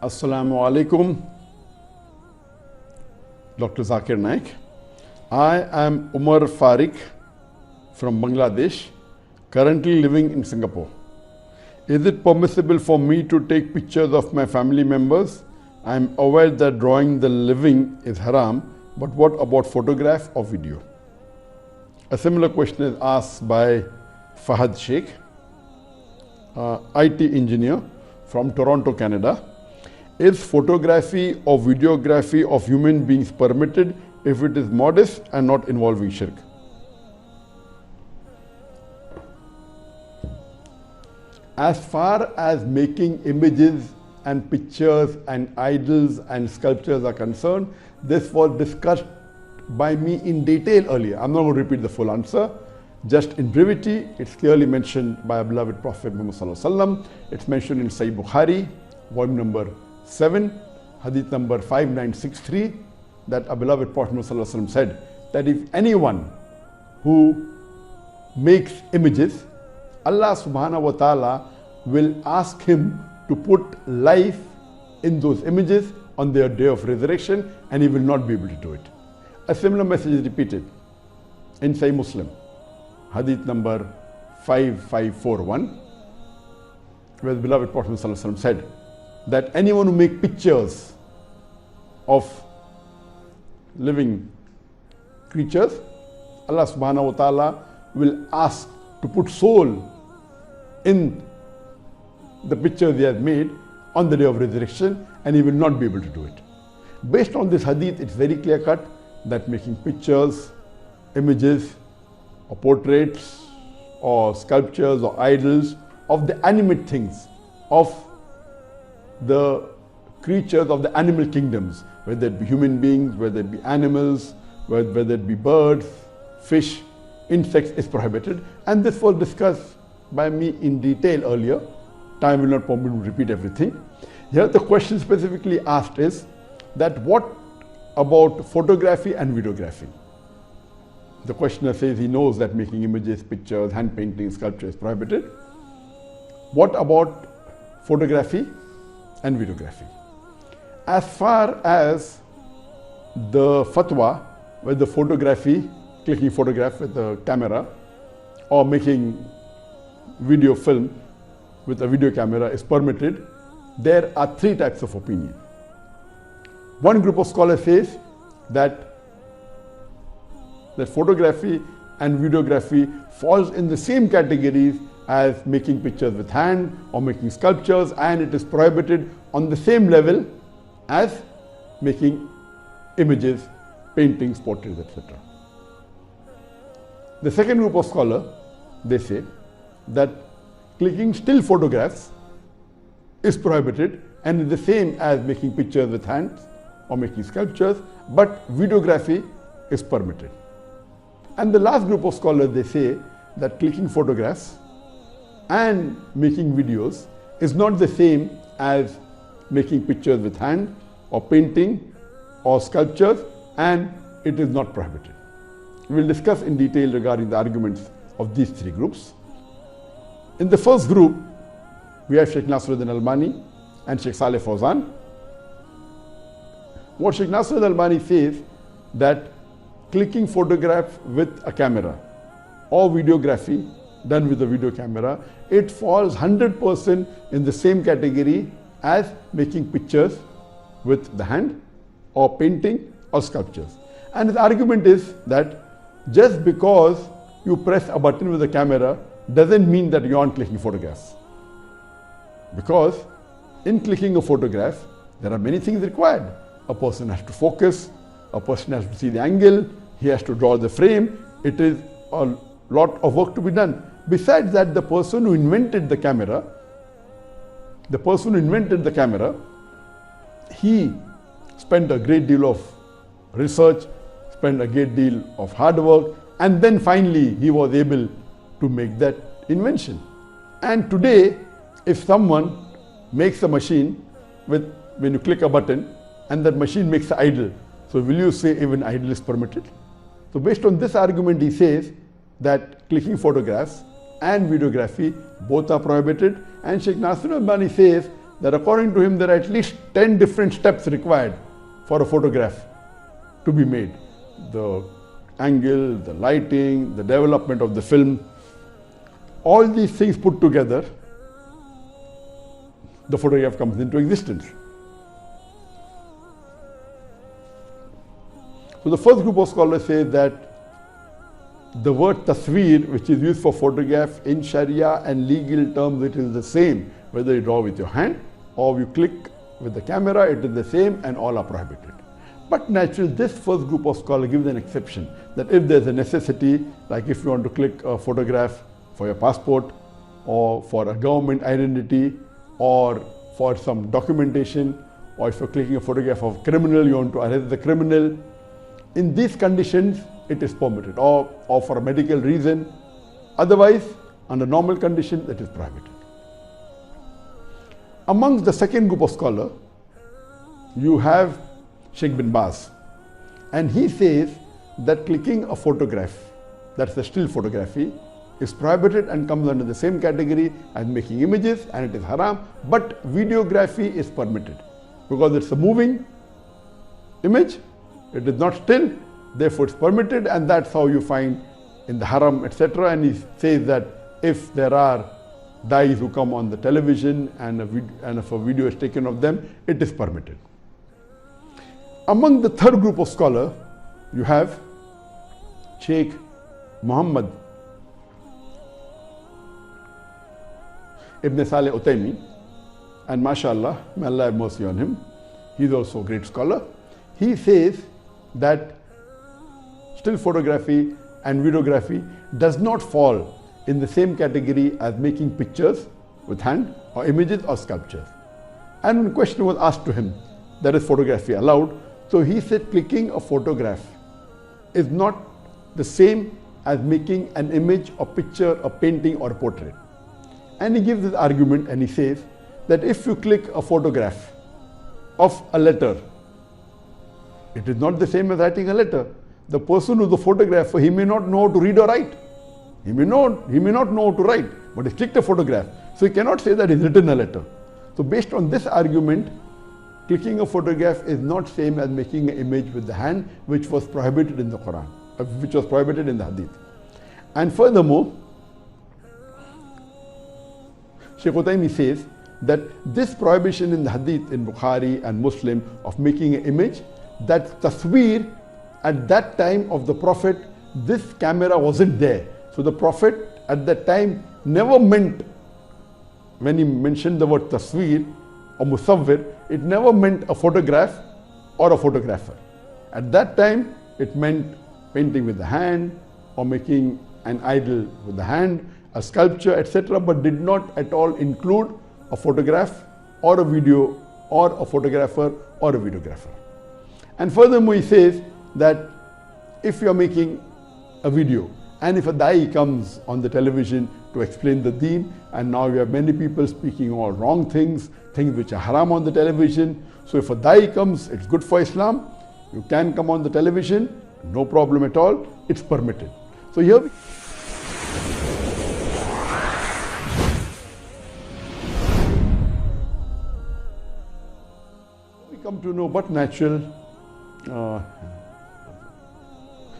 Assalamu alaikum, Dr. Zakir NAIK. I am Umar Farooq from Bangladesh, currently living in Singapore. Is it permissible for me to take pictures of my family members? I am aware that drawing the living is haram, but what about photograph or video? A similar question is asked by Fahad Sheikh, IT engineer from Toronto, Canada. Is photography or videography of human beings permitted if it is modest and not involving shirk? As far as making images and pictures and idols and sculptures are concerned, this was discussed by me in detail earlier. I'm not going to repeat the full answer. Just in brevity, it's clearly mentioned by our beloved Prophet Muhammad Sallallahu Alaihi Wasallam. It's mentioned in Sahih Bukhari, volume number 7, hadith number 5963, that our beloved Prophet Muhammad Sallallahu Alaihi Wasallam said that if anyone who makes images, Allah subhanahu wa ta'ala will ask him to put life in those images on their day of resurrection, and he will not be able to do it. A similar message is repeated in Sahih Muslim, hadith number 5541, where the beloved Prophet Muhammad Sallallahu Alaihi Wasallam said that anyone who makes pictures of living creatures, Allah subhanahu wa ta'ala will ask to put soul in the picture they have made on the day of resurrection, and he will not be able to do it. Based on this hadith, it's very clear cut that making pictures, images, or portraits, or sculptures, or idols of the animate things, of the creatures of the animal kingdoms, whether it be human beings, whether it be animals, whether it be birds, fish, insects, is prohibited. And this was discussed by me in detail earlier. Time will not permit me to repeat everything. Here the question specifically asked is that what about photography and videography? The questioner says he knows that making images, pictures, hand painting, sculpture is prohibited. What about photography and videography? As far as the fatwa with the photography, clicking photograph with the camera, or making video film with a video camera is permitted, there are three types of opinion. One group of scholars says that photography and videography falls in the same categories as making pictures with hand or making sculptures, and it is prohibited on the same level as making images, paintings, portraits, etc. The second group of scholars, they say that clicking still photographs is prohibited and is the same as making pictures with hands or making sculptures, but videography is permitted. And the last group of scholars, they say that clicking photographs and making videos is not the same as making pictures with hand or painting or sculptures, and it is not prohibited. We will discuss in detail regarding the arguments of these three groups. In the first group, we have Sheikh Nasruddin Albani and Sheikh Saleh Fawzan. What Sheikh Nasruddin Albani says that clicking photograph with a camera or videography done with a video camera, it falls 100% in the same category as making pictures with the hand or painting or sculptures. And his argument is that just because you press a button with a camera doesn't mean that you aren't clicking photographs. Because in clicking a photograph, there are many things required. A person has to focus, a person has to see the angle, he has to draw the frame. It is a lot of work to be done. Besides that, the person who invented the camera, he spent a great deal of research, spent a great deal of hard work, and then finally he was able to make that invention. And today, if someone makes a machine with, when you click a button and that machine makes an idol, so will you say even idol is permitted? So based on this argument, he says that clicking photographs and videography both are prohibited, and Sheikh Nasruddin Albani says that according to him there are at least 10 different steps required for a photograph to be made. The angle, the lighting, the development of the film, all these things put together, the photograph comes into existence. So the first group of scholars say that the word tasveer, which is used for photograph in Sharia and legal terms, it is the same. Whether you draw with your hand or you click with the camera, it is the same and all are prohibited. But naturally, this first group of scholars gives an exception that if there's a necessity, like if you want to click a photograph for your passport or for a government identity or for some documentation, or if you're clicking a photograph of a criminal, you want to arrest the criminal, in these conditions, it is permitted, or for a medical reason. Otherwise, under normal conditions, it is prohibited. Amongst the second group of scholars, you have Sheikh bin Baz, and he says that clicking a photograph, that's a still photography, is prohibited and comes under the same category as making images, and it is haram, but videography is permitted because it's a moving image. It is not still, therefore it's permitted, and that's how you find in the haram, etc. And he says that if there are dyes who come on the television and if a video is taken of them, it is permitted. Among the third group of scholars, you have Sheikh Muhammad Ibn Saleh Utaymi, and mashallah, may Allah have mercy on him, he is also a great scholar. He says that still photography and videography does not fall in the same category as making pictures with hand or images or sculptures. And when a question was asked to him, that is photography allowed? So he said clicking a photograph is not the same as making an image or picture, a painting or a portrait. And he gives this argument and he says that if you click a photograph of a letter, it is not the same as writing a letter. The person who is the photographer, he may not know how to read or write. He may not know how to write, but he clicked a photograph. So he cannot say that he's written a letter. So based on this argument, clicking a photograph is not same as making an image with the hand, which was prohibited in the Quran, which was prohibited in the Hadith. And furthermore, Sheikh Utaymi says that this prohibition in the Hadith in Bukhari and Muslim of making an image, that tasveer at that time of the Prophet, this camera wasn't there. So the Prophet at that time never meant, when he mentioned the word tasveer or musawwir, it never meant a photograph or a photographer. At that time, it meant painting with the hand or making an idol with the hand, a sculpture, etc., but did not at all include a photograph or a video or a photographer or a videographer. And furthermore, he says that if you are making a video and if a dai comes on the television to explain the deen, and now you have many people speaking all wrong things, things which are haram on the television. So if a dai comes, it's good for Islam. You can come on the television, no problem at all, it's permitted. So here we come to know but natural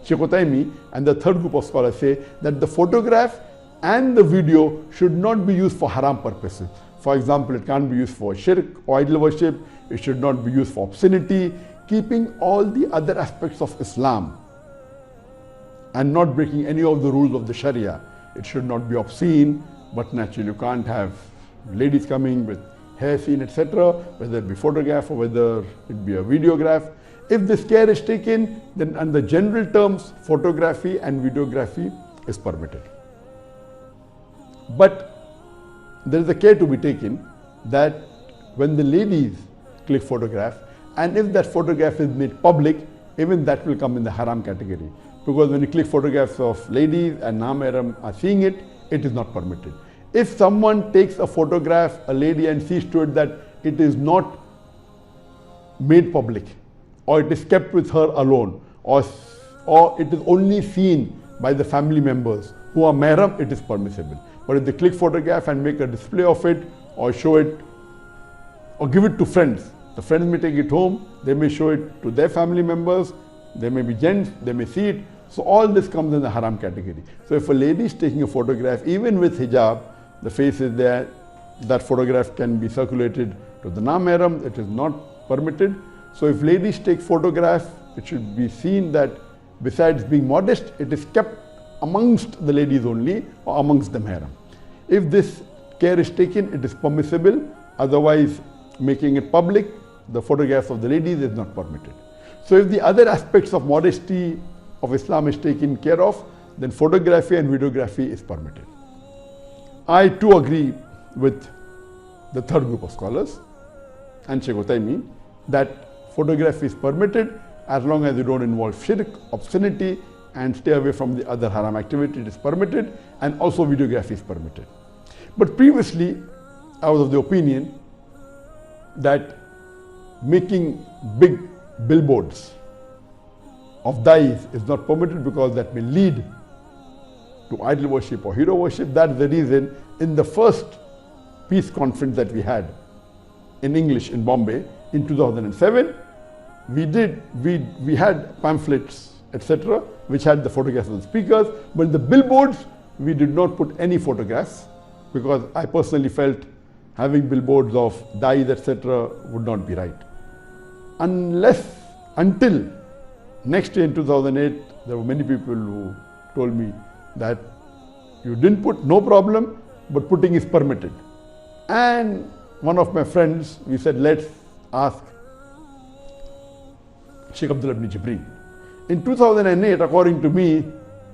Sheikh Utaymi and the third group of scholars say that the photograph and the video should not be used for haram purposes. For example, it can't be used for shirk or idol worship, it should not be used for obscenity, keeping all the other aspects of Islam and not breaking any of the rules of the Sharia. It should not be obscene, but naturally you can't have ladies coming with hair seen, etc., whether it be photograph or whether it be a videograph. If this care is taken, then under general terms, photography and videography is permitted. But there is a care to be taken that when the ladies click photograph, and if that photograph is made public, even that will come in the haram category. Because when you click photographs of ladies and non-mahram are seeing it, it is not permitted. If someone takes a photograph, a lady, and sees to it that it is not made public, or it is kept with her alone, or it is only seen by the family members who are mahram, it is permissible. But if they click photograph and make a display of it or show it or give it to friends. The friends may take it home, they may show it to their family members, they may be gents, they may see it. So all this comes in the haram category. So if a lady is taking a photograph, even with hijab, the face is there, that photograph can be circulated to the non-mahram, it is not permitted. So if ladies take photograph, it should be seen that besides being modest, it is kept amongst the ladies only or amongst the mahram. If this care is taken, it is permissible. Otherwise, making it public, the photographs of the ladies is not permitted. So if the other aspects of modesty of Islam is taken care of, then photography and videography is permitted. I too agree with the third group of scholars and Sheikh Uthaymeen that photography is permitted as long as you don't involve shirk, obscenity, and stay away from the other haram activity. It is permitted, and also videography is permitted. But previously, I was of the opinion that making big billboards of dyes is not permitted because that may lead to idol worship or hero worship. That's the reason in the first peace conference that we had in English in Bombay in 2007, we had pamphlets, etc., which had the photographs of the speakers, but in the billboards we did not put any photographs because I personally felt having billboards of dyes, etc., would not be right. Until next year in 2008, there were many people who told me that you didn't put, no problem, but putting is permitted. And one of my friends, we said, let's ask Sheikh Abdullah ibn Jibreen. In 2008, according to me,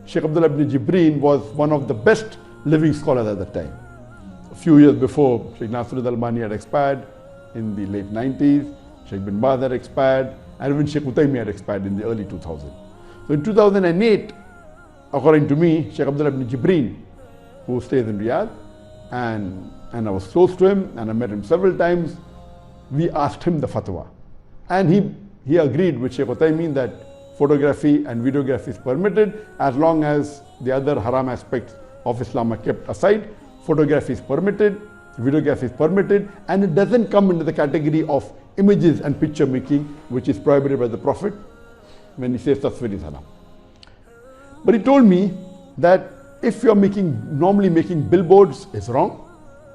Sheikh Abdullah ibn Jibreen was one of the best living scholars at that time. A few years before, Sheikh Nasruddin Albani had expired in the late 90s, Sheikh bin Baz had expired, and even Sheikh Uthaymeen had expired in the early 2000s. So in 2008, according to me, Sheikh Abdullah ibn Jibreen, who stays in Riyadh, and I was close to him, and I met him several times, we asked him the fatwa. And he agreed with Sheikh Uthaymeen that photography and videography is permitted as long as the other haram aspects of Islam are kept aside. Photography is permitted, videography is permitted, and it doesn't come into the category of images and picture making, which is prohibited by the Prophet when he says tasvir is haram. But he told me that if you're normally making billboards is wrong,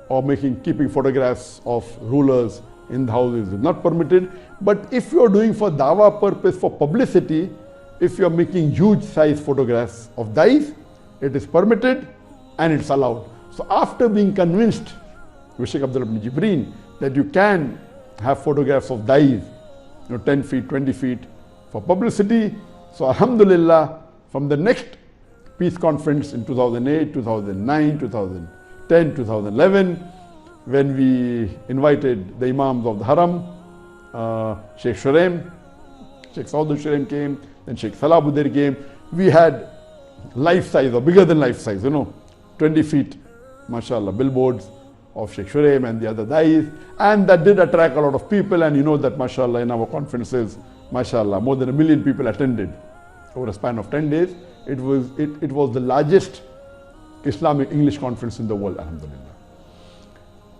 or keeping photographs of rulers in the houses is not permitted. But if you're doing for dawah purpose, for publicity, if you're making huge size photographs of dyes, it is permitted and it's allowed. So after being convinced with Sheikh Abdullah ibn Jibreen that you can have photographs of dyes, 10 feet, 20 feet for publicity, so alhamdulillah, from the next peace conference in 2008, 2009, 2010, 2011, when we invited the Imams of the Haram, Sheikh Shuraim, Sheikh Saud al-Shuraim came, then Sheikh Salahuddin came. We had life size or bigger than life size, 20 feet, mashallah, billboards of Sheikh Shuraim and the other dyes, and that did attract a lot of people. And you know that mashallah in our conferences, mashallah, more than 1 million people attended over a span of 10 days. It was the largest Islamic English conference in the world, alhamdulillah.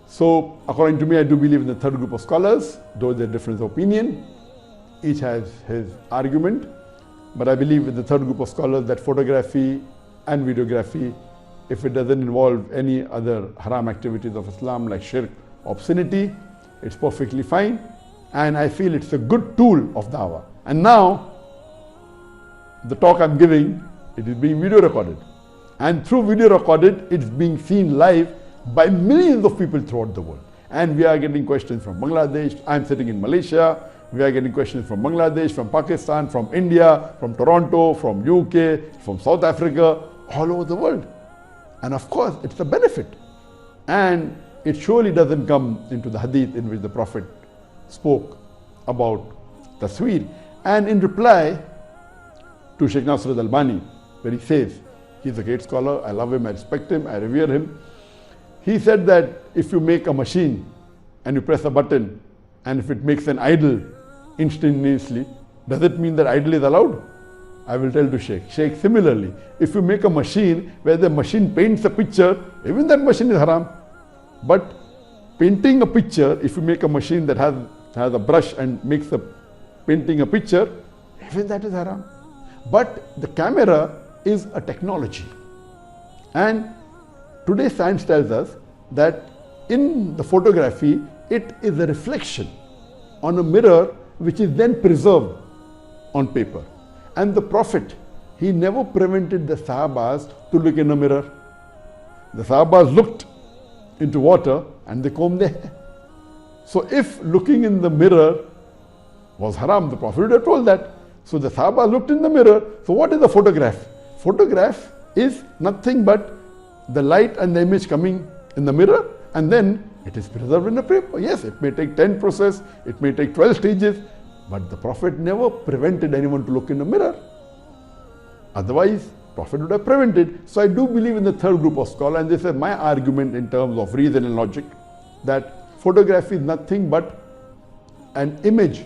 So according to me, I do believe in the third group of scholars, though there's difference of opinion. Each has his argument, but I believe in the third group of scholars that photography and videography, if it doesn't involve any other haram activities of Islam like shirk, obscenity, it's perfectly fine. And I feel it's a good tool of dawah. And now, the talk I'm giving, it is being video recorded. And through video recorded, it's being seen live by millions of people throughout the world. And we are getting questions from Bangladesh. I'm sitting in Malaysia. We are getting questions from Bangladesh, from Pakistan, from India, from Toronto, from UK, from South Africa, all over the world. And of course, it's a benefit. And it surely doesn't come into the hadith in which the Prophet spoke about tasweer. And in reply to Sheikh Nasruddin Albani, where he says, he's a great scholar, I love him, I respect him, I revere him. He said that if you make a machine and you press a button and if it makes an idol instantaneously, does it mean that idol is allowed? I will tell to Sheikh. Sheikh, similarly, if you make a machine where the machine paints a picture, even that machine is haram. But painting a picture, if you make a machine that has a brush and makes a painting a picture, even that is haram. But the camera is a technology. And today science tells us that in the photography, it is a reflection on a mirror which is then preserved on paper. And the Prophet, he never prevented the Sahabas to look in a mirror. The Sahabas looked into water and they combed their hair. So if looking in the mirror was haram, the Prophet would have told that. So the Sahaba looked in the mirror. So what is the photograph? Photograph is nothing but the light and the image coming in the mirror, and then it is preserved in a paper. Yes, it may take 10 processes, it may take 12 stages, but the Prophet never prevented anyone to look in a mirror. Otherwise, Prophet would have prevented. So I do believe in the third group of scholars, and this is my argument in terms of reason and logic, that photography is nothing but an image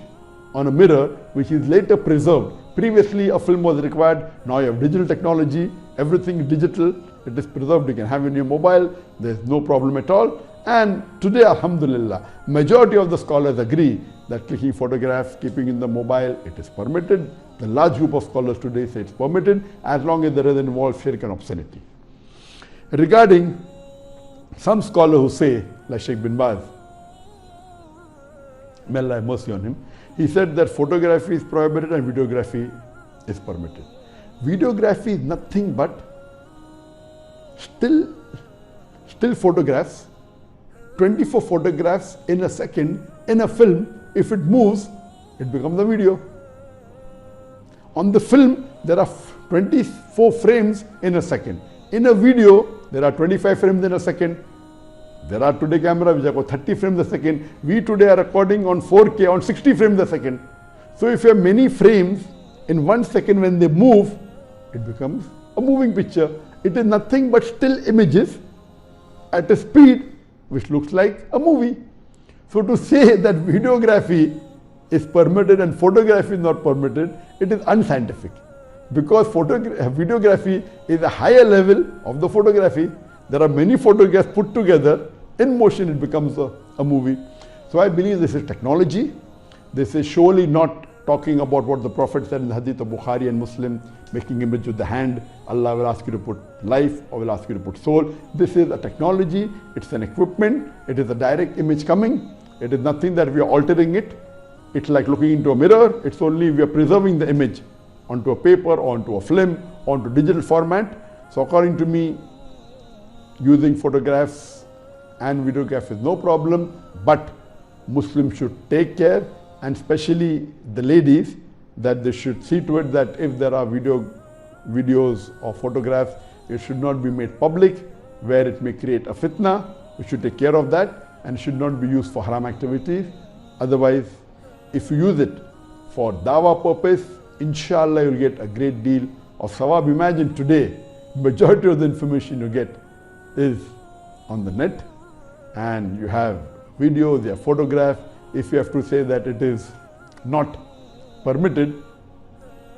on a mirror which is later preserved. Previously a film was required, now you have digital technology, everything is digital, it is preserved, you can have it in your mobile, there is no problem at all. And today, alhamdulillah, majority of the scholars agree that clicking photographs, keeping in the mobile, it is permitted. The large group of scholars today say it's permitted as long as there is involved shirk and obscenity. Regarding some scholars who say, like Sheikh bin Baz, may Allah have mercy on him, he said that photography is prohibited and videography is permitted. Videography is nothing but still photographs, 24 photographs in a second in a film. If it moves, it becomes a video. On the film, there are 24 frames in a second. In a video, there are 25 frames in a second. There are today cameras which have got 30 frames a second. We today are recording on 4K on 60 frames a second. So if you have many frames in 1 second, when they move, it becomes a moving picture. It is nothing but still images at a speed which looks like a movie. So to say that videography is permitted and photography is not permitted, it is unscientific. Because videography is a higher level of the photography. There are many photographs put together, in motion it becomes a movie. So I believe this is technology. This is surely not talking about what the Prophet said in the Hadith of Bukhari and Muslim, making image with the hand. Allah will ask you to put life or will ask you to put soul. This is a technology, it's an equipment, it is a direct image coming. It is nothing that we are altering it. It's like looking into a mirror. It's only we are preserving the image onto a paper, onto a film, onto digital format. So according to me, using photographs and videograph is no problem, but Muslims should take care, and especially the ladies, that they should see to it that if there are videos or photographs, it should not be made public where it may create a fitna. We should take care of that, and should not be used for haram activities. Otherwise, if you use it for dawah purpose, inshallah you'll get a great deal of sawab. Imagine today, majority of the information you get is on the net, and you have videos, you have photographs. If you have to say that it is not permitted,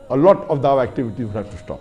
a lot of dawah activities will have to stop.